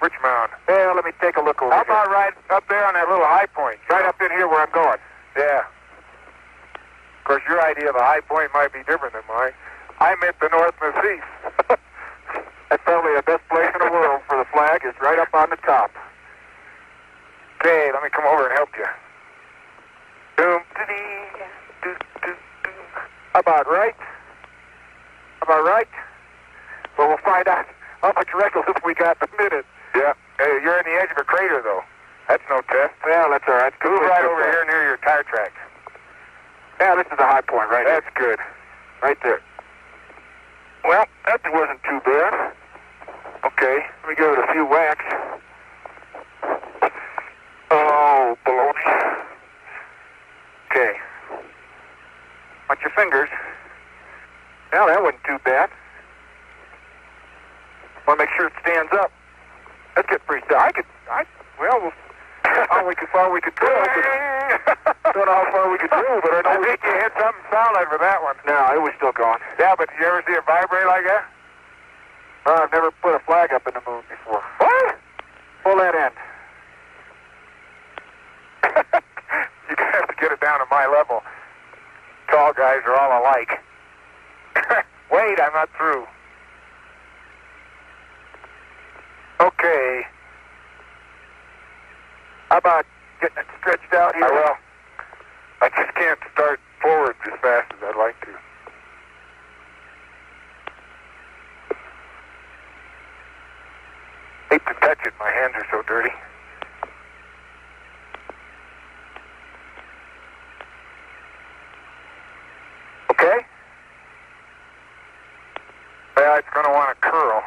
Which mound? Yeah, let me take a look over How here. about right up there on that little high point? Right up in here where I'm going. Yeah. Of course, your idea of a high point might be different than mine. I meant the north and the east. That's probably the best place in the world for the flag is right up on the top. Okay, let me come over and help you. Doom, How about right? How about right? Well, we'll find out how much reckless we got in a minute. Yeah. Hey, you're in the edge of a crater, though. That's no test. Well, that's all right. Move right over here near your tire tracks. Yeah, this is a high point right That's good. Right there. Well, that wasn't too bad. Okay, let me give it a few whacks. Oh, baloney. Okay. Watch your fingers. Well, that wasn't too bad. Want to make sure it stands up. Let's get pretty still. We'll how far we could go. Don't know how far we could go, but I think you hit something solid with that one. No, it was still going. Yeah, but did you ever see it vibrate like that? I've never put a flag up in the moon before. What? Pull that end. You're going to have to get it down to my level. Tall guys are all alike. Wait, I'm not through. Okay. How about getting it stretched out here? I will. I just can't start forward as fast as I'd like to. Hate to touch it. My hands are so dirty. Okay. Yeah, it's going to want to curl.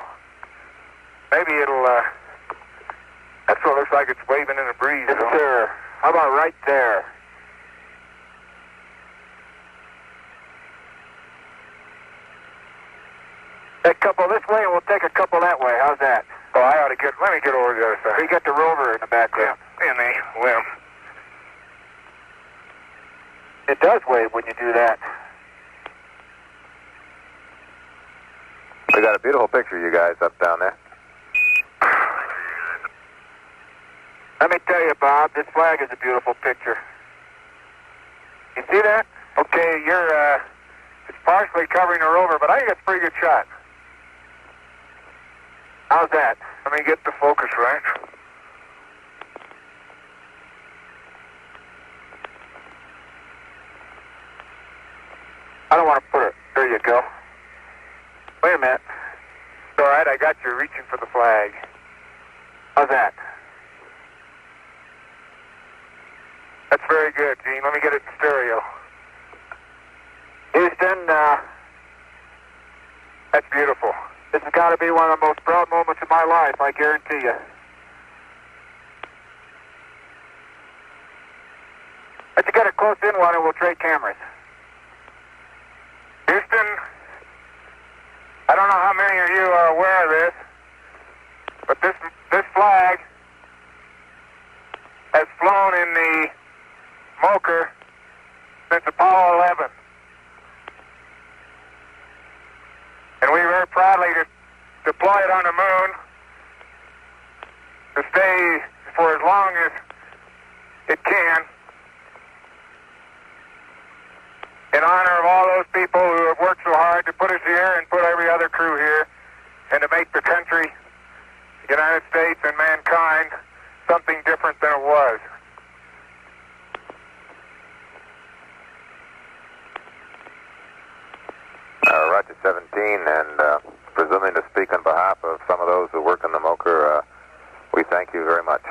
Maybe it'll, that's what it looks like it's waving in the breeze. Yes, sir. How about right there? Take a couple this way and we'll take a couple that way. How's that? Oh, let me get over the other side. You got the rover in the background. In the limb. It does wave when you do that. We got a beautiful picture, you guys, up down there. Let me tell you, Bob, this flag is a beautiful picture. You see that? Okay, it's partially covering the rover, but I think it's a pretty good shot. How's that? Let me get the focus right. I don't want to put it. There you go. Wait a minute. It's all right, I got you reaching for the flag. How's that? That's very good, Gene. Let me get it in stereo. Houston, that's beautiful. This has got to be one of the most proud moments of my life, I guarantee you. Let's get a close in one and we'll trade cameras. Houston, I don't know how many of you are aware of this, but this flag has flown in the MOCR since Apollo 11. And we very proudly deploy it on the moon to stay for as long as it can in honor of all those people who have worked so hard to put us here and put every other crew here and to make the country, the United States and mankind something different than it was. Roger 17, and presuming to speak on behalf of some of those who work in the MOCR, we thank you very much.